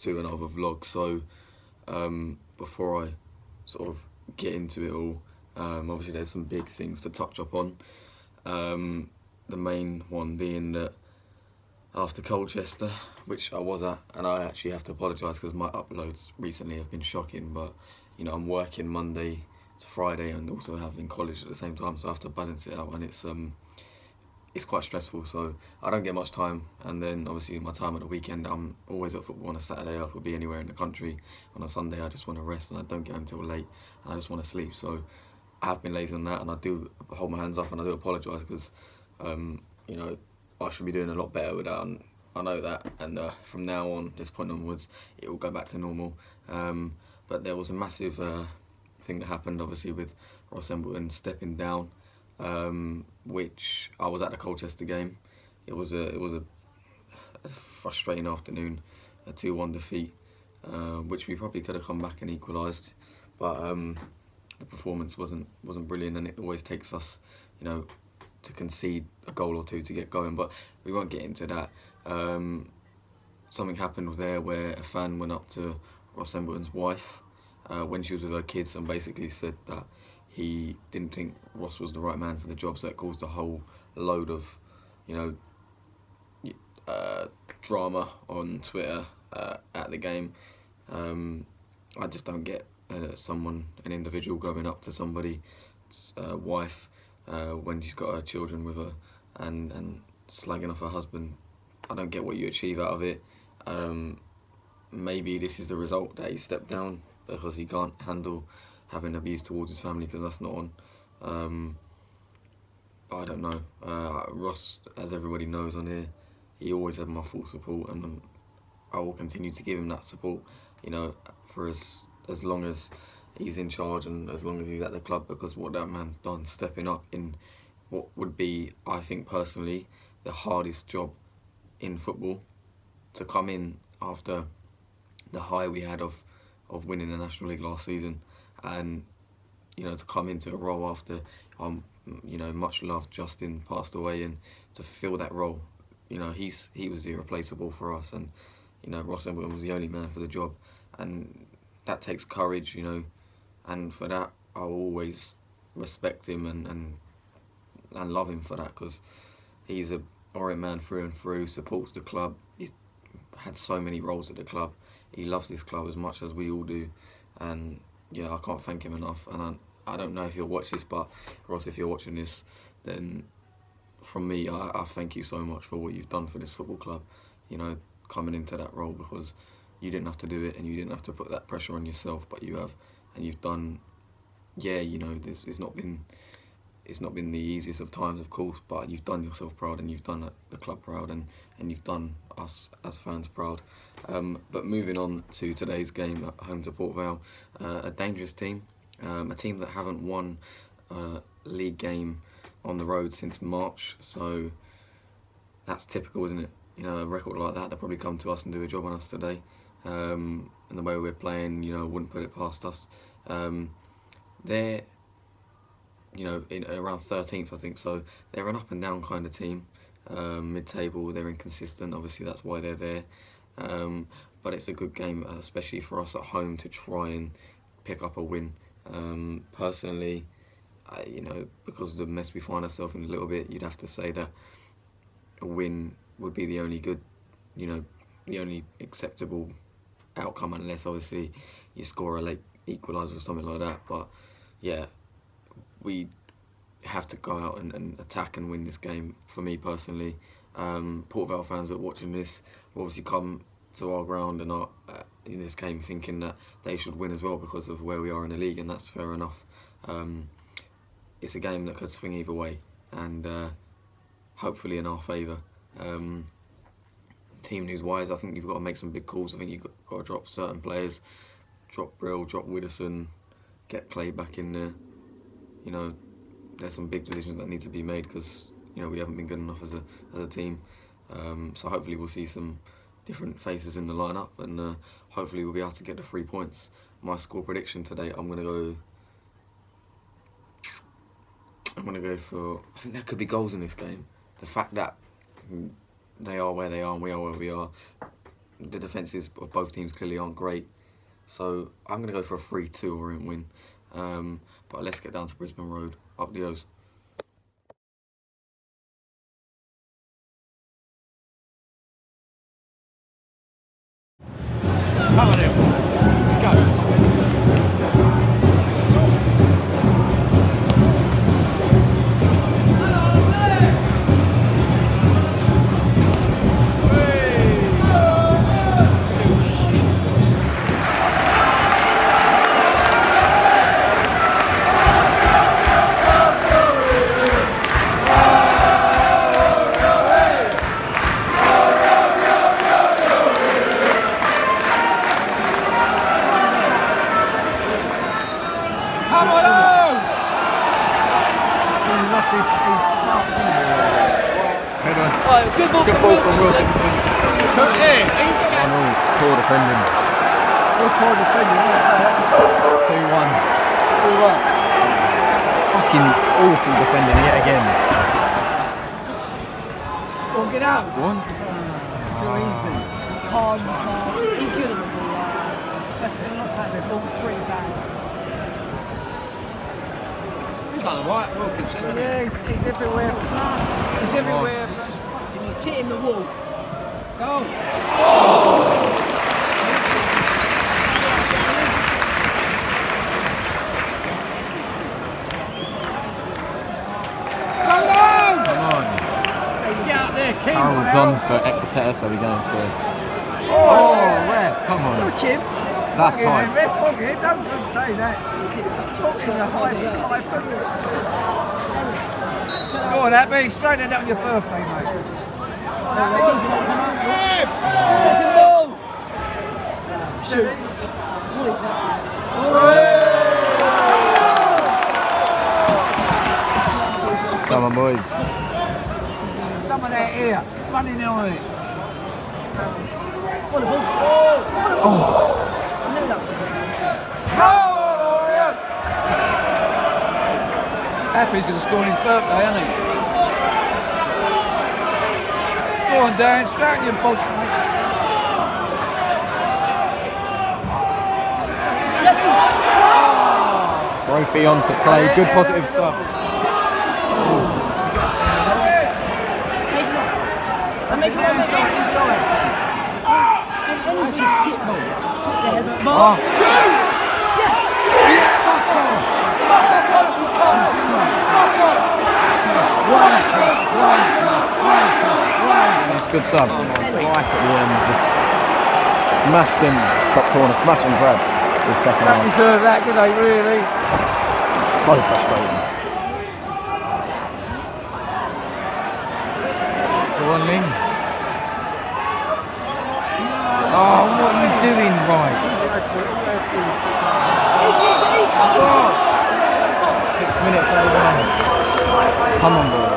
to another vlog. So before I sort of get into it all, obviously there's some big things to touch upon. The main one being that after Colchester, which I was at, and I actually have to apologise because my uploads recently have been shocking, but you know, I'm working Monday to Friday and also having college at the same time, so I have to balance it out, and it's quite stressful, so I don't get much time. And then obviously my time at the weekend, I'm always at football. On a Saturday I could be anywhere in the country. On a Sunday I just want to rest and I don't get home till late and I just want to sleep. So I have been lazy on that, and I do hold my hands up and I do apologise because you know, I should be doing a lot better with that, and I know that, and from now on, this point onwards, it will go back to normal. But there was a massive thing that happened, obviously, with Ross Embleton stepping down, which I was at the Colchester game. It was a frustrating afternoon, a 2-1 defeat, which we probably could have come back and equalised, but the performance wasn't brilliant, and it always takes us, you know, to concede a goal or two to get going, but we won't get into that. Something happened there where a fan went up to Ross Embleton's wife when she was with her kids and basically said that he didn't think Ross was the right man for the job, so it caused a whole load of, you know, drama on Twitter at the game. I just don't get an individual going up to somebody's wife when she's got her children with her and slagging off her husband. I don't get what you achieve out of it. Maybe this is the result, that he stepped down because he can't handle having abuse towards his family, because that's not on. But I don't know. Ross, as everybody knows on here, he always had my full support, and I will continue to give him that support, you know, for as long as he's in charge and as long as he's at the club, because what that man's done, stepping up in what would be, I think personally, the hardest job in football, to come in after the high we had of winning the National League last season, and you know, to come into a role after you know, much loved Justin passed away, and to fill that role, you know, he was irreplaceable for us, and you know, Ross Embleton was the only man for the job, and that takes courage, you know. And for that, I'll always respect him and love him for that, because he's a Orient man through and through, supports the club. He's had so many roles at the club. He loves this club as much as we all do. And yeah, I can't thank him enough. And I don't know if you'll watch this, but Ross, if you're watching this, then from me, I thank you so much for what you've done for this football club. You know, coming into that role, because you didn't have to do it and you didn't have to put that pressure on yourself, but you have. And you've done, yeah, you know, it's not been the easiest of times, of course, but you've done yourself proud, and you've done the club proud, and you've done us as fans proud. But moving on to today's game at home to Port Vale, a dangerous team, a team that haven't won a league game on the road since March, so that's typical, isn't it? You know, a record like that, they'll probably come to us and do a job on us today. And the way we're playing, you know, wouldn't put it past us. They're, you know, in around 13th, I think, so they're an up and down kind of team. Mid-table, they're inconsistent, obviously that's why they're there. But it's a good game, especially for us at home, to try and pick up a win. Personally, you know, because of the mess we find ourselves in a little bit, you'd have to say that a win would be the only good, you know, the only acceptable outcome, unless obviously you score a late equaliser or something like that. But yeah, we have to go out and attack and win this game, for me personally. Port Vale fans that are watching this will obviously come to our ground and are in this game thinking that they should win as well because of where we are in the league, and that's fair enough. It's a game that could swing either way, and hopefully in our favour. Team news wise, I think you've got to make some big calls. I think you've got to drop certain players, drop Brill, drop Widdowson, get Clay back in there. You know, there's some big decisions that need to be made, because you know, we haven't been good enough as a team. So hopefully we'll see some different faces in the lineup, and hopefully we'll be able to get the 3 points. My score prediction today, I'm gonna go for, I think there could be goals in this game. The fact that they are where they are and we are where we are, the defences of both teams clearly aren't great. So I'm going to go for a 3-2 Orient win. But let's get down to Brisbane Road. Up the O's. Come on in. Let's go. Good ball from Wilkinson. Poor defending. What's poor defending? 2-1. 2-1. Fucking awful defending yet again. Well, get out. One. Too easy. Calm. He's good at the ball. That's the ball's pretty bad. He's done alright, Wilkinson. Yeah, he's everywhere. He's everywhere. He's hitting the wall. Go. Harold's on for Equiteta, so we're going to. Oh, ref, come on. Look him. That's high. Don't say that. He's talking a high foot. Go on, Happy. Straighten it up on your birthday, mate. Second ball. Shoot. Come on, boys. Some of that here, running on it. What a ball. Happy's going to score on his birthday, isn't he? Go on, Dan, straighten your bolts, mate. Trophy on for play. Good positive stuff. I'm making it inside. Anything shit ball. Mark. That's good sub. Right at the end. Just smashed in top corner. Smash and grab. The second Don't half. deserve that, do they, really? So frustrating. Go on, Ling. Oh, what are you doing right? What? 6 minutes over. Come on, boy.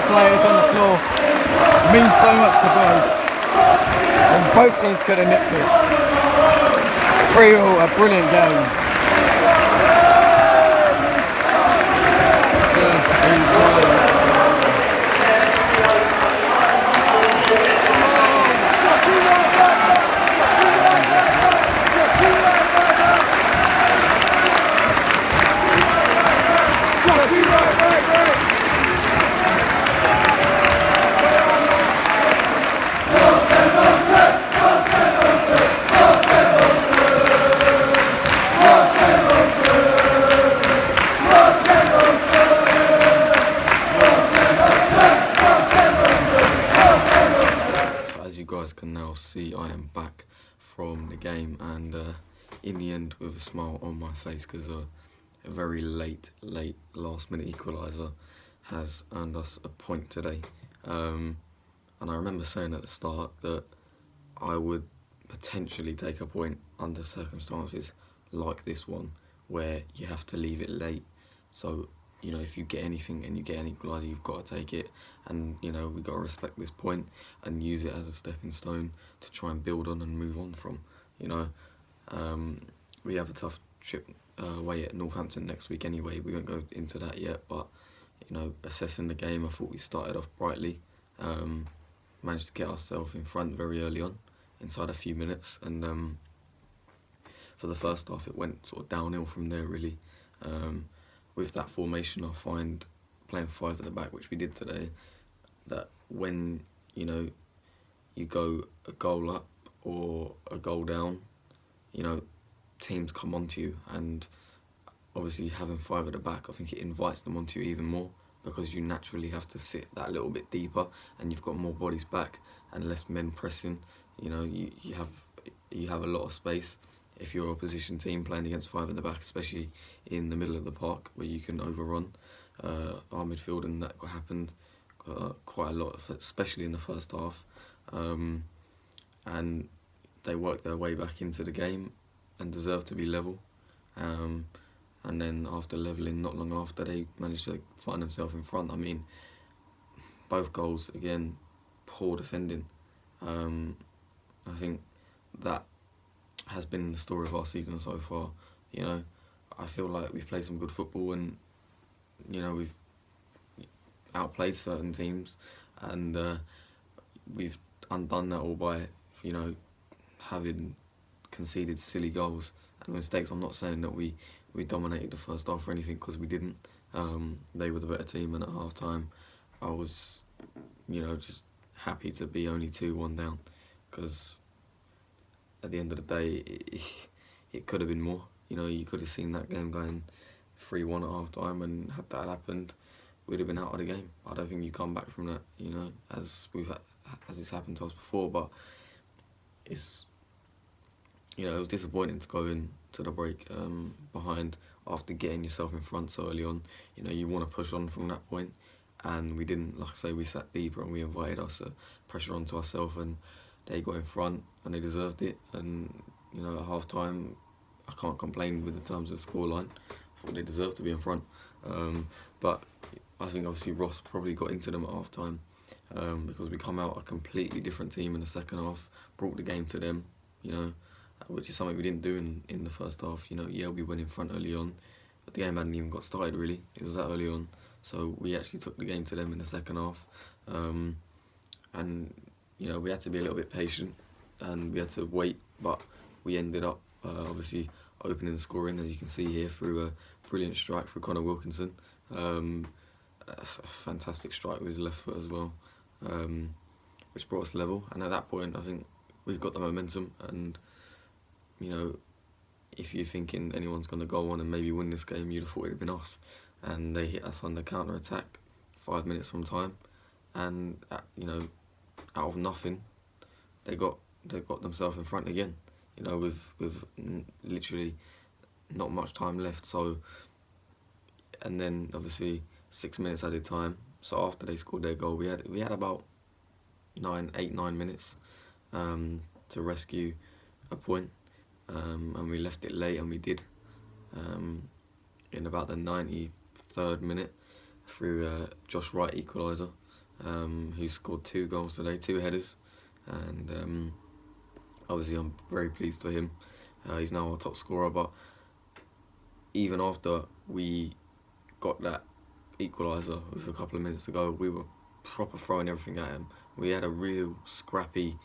Players on the floor means so much to both, and both teams could have nipped it. 3-3, a brilliant game. Can now see I am back from the game, and in the end with a smile on my face, because a very late last minute equaliser has earned us a point today. And I remember saying at the start that I would potentially take a point under circumstances like this one where you have to leave it late. So you know, if you get anything and you get an equaliser, you've got to take it. And, you know, we've got to respect this point and use it as a stepping stone to try and build on and move on from, you know. We have a tough trip away at Northampton next week anyway. We won't go into that yet, but, you know, assessing the game, I thought we started off brightly. Managed to get ourselves in front very early on, inside a few minutes, and for the first half it went sort of downhill from there really. With that formation, I find playing 5 at the back, which we did today, that when, you know, you go a goal up or a goal down, you know, teams come onto you, and obviously having 5 at the back, I think it invites them onto you even more, because you naturally have to sit that little bit deeper and you've got more bodies back and less men pressing. You know, you have a lot of space if you're a opposition team playing against 5 at the back, especially in the middle of the park where you can overrun our midfield, and that happened quite a lot, especially in the first half. And they worked their way back into the game and deserved to be level. And then after levelling, not long after, they managed to find themselves in front. I mean, both goals, again, poor defending. I think that has been the story of our season so far. You know, I feel like we've played some good football, and, you know, we've outplayed certain teams, and we've undone that all by, you know, having conceded silly goals and mistakes. I'm not saying that we dominated the first half or anything, because we didn't. They were the better team, and at half time I was, you know, just happy to be only 2-1 down, because at the end of the day it could have been more. You know, you could have seen that game going 3-1 at half time, and had that happened, we'd have been out of the game. I don't think you come back from that, you know, as it's happened to us before. But it's, you know, it was disappointing to go into the break behind after getting yourself in front so early on. You know, you want to push on from that point, and we didn't. Like I say, we sat deeper and we invited us pressure onto ourselves, and they got in front and they deserved it. And, you know, at half time, I can't complain with the terms of the scoreline. I thought they deserved to be in front. But I think obviously Ross probably got into them at half time, because we come out a completely different team in the second half, brought the game to them, you know, which is something we didn't do in the first half. You know, yeah, we went in front early on, but the game hadn't even got started really. It was that early on. So we actually took the game to them in the second half. And, you know, we had to be a little bit patient and we had to wait, but we ended up obviously opening the scoring, as you can see here, through a brilliant strike for Connor Wilkinson. A fantastic strike with his left foot as well, which brought us level. And at that point, I think we've got the momentum, and, you know, if you're thinking anyone's going to go on and maybe win this game, you'd have thought it'd been us. And they hit us on the counter-attack 5 minutes from time, and you know, out of nothing, they got themselves in front again. You know, with literally not much time left. So, and then obviously 6 minutes added time. So after they scored their goal, we had about 9 minutes to rescue a point, and we left it late, and we did in about the 93rd minute through Josh Wright equaliser, who scored 2 goals today, 2 headers, and obviously I'm very pleased for him. He's now our top scorer. But even after we got that equaliser with a couple of minutes to go, we were proper throwing everything at him. We had a real scrappy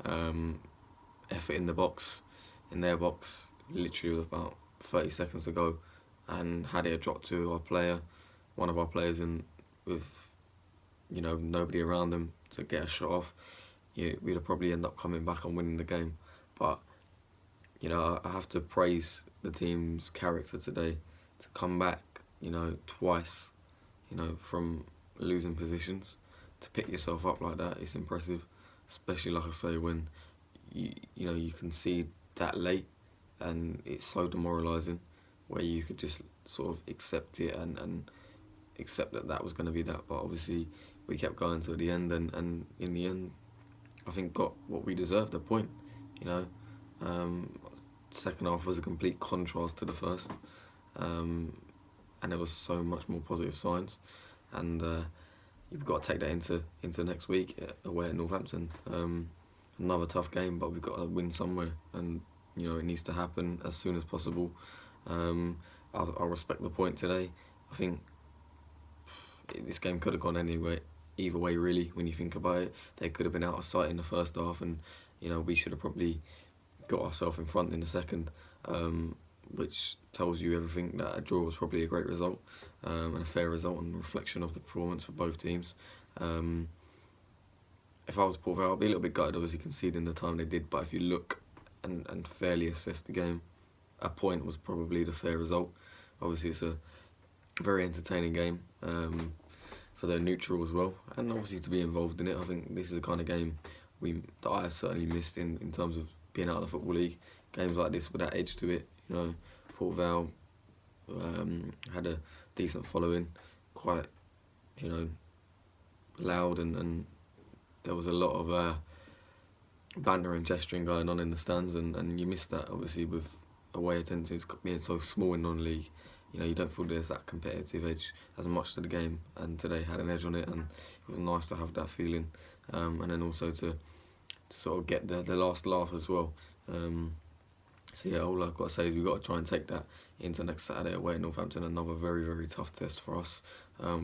effort in the box, in their box, literally with about 30 seconds to go, and had it dropped to our player, one of our players, and with, you know, nobody around them to get a shot off, we'd have probably end up coming back and winning the game. But, you know, I have to praise the team's character today to come back, you know, twice, you know, from losing positions, to pick yourself up like that. It's impressive, especially, like I say, when you know, you concede that late, and it's so demoralising, where you could just sort of accept it and accept that was going to be that. But obviously we kept going till the end, and in the end I think got what we deserved, a point. You know, second half was a complete contrast to the first. and there was so much more positive signs, and you've got to take that into next week away at Northampton. Another tough game, but we've got to win somewhere, and you know it needs to happen as soon as possible. I'll respect the point today. I think this game could have gone either way really. When you think about it, they could have been out of sight in the first half, and you know we should have probably got ourselves in front in the second, which tells you everything, that a draw was probably a great result, and a fair result and reflection of the performance for both teams. If I was Port Vale, I'd be a little bit gutted obviously conceding the time they did, but if you look and fairly assess the game, a point was probably the fair result. Obviously it's a very entertaining game for the neutral as well, and obviously to be involved in it. I think this is the kind of game that I certainly missed in terms of being out of the Football League. Games like this with that edge to it, you know. Port Vale had a decent following, quite, you know, loud, and there was a lot of banter and gesturing going on in the stands, and you missed that obviously with away attendances being so small in non-league. You know, you don't feel there's that competitive edge as much to the game, and today had an edge on it, and it was nice to have that feeling, and then also to sort of get the last laugh as well. So yeah, all I've got to say is we've got to try and take that into next Saturday away at Northampton. Another very, very tough test for us.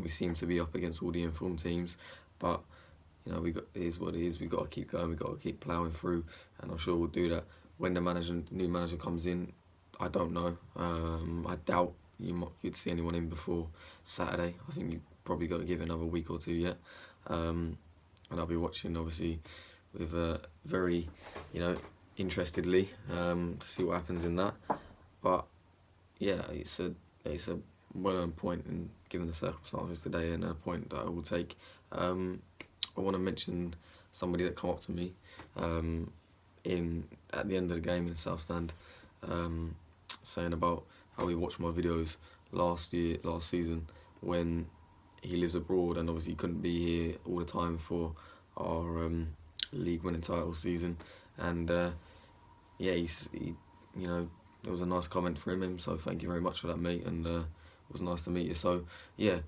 We seem to be up against all the informed teams, but you know, it is what it is. We've got to keep going. We've got to keep ploughing through, and I'm sure we'll do that. When the new manager comes in, I don't know. I doubt you'd see anyone in before Saturday. I think you've probably got to give it another week or two yet. And I'll be watching obviously with very, you know, interestedly to see what happens in that. But yeah, it's a well-earned point, and given the circumstances today, and a point that I will take. I want to mention somebody that came up to me at the end of the game in South Stand, saying about how he watched my videos last season when he lives abroad, and obviously he couldn't be here all the time for our league winning title season. And yeah, he you know, it was a nice comment from him, so thank you very much for that, mate, and it was nice to meet you. So yeah,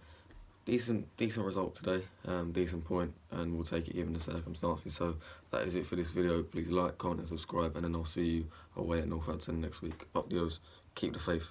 decent result today, decent point, and we'll take it given the circumstances. So that is it for this video. Please like, comment and subscribe, and then I'll see you away at Northampton next week. Up the O's, keep the faith.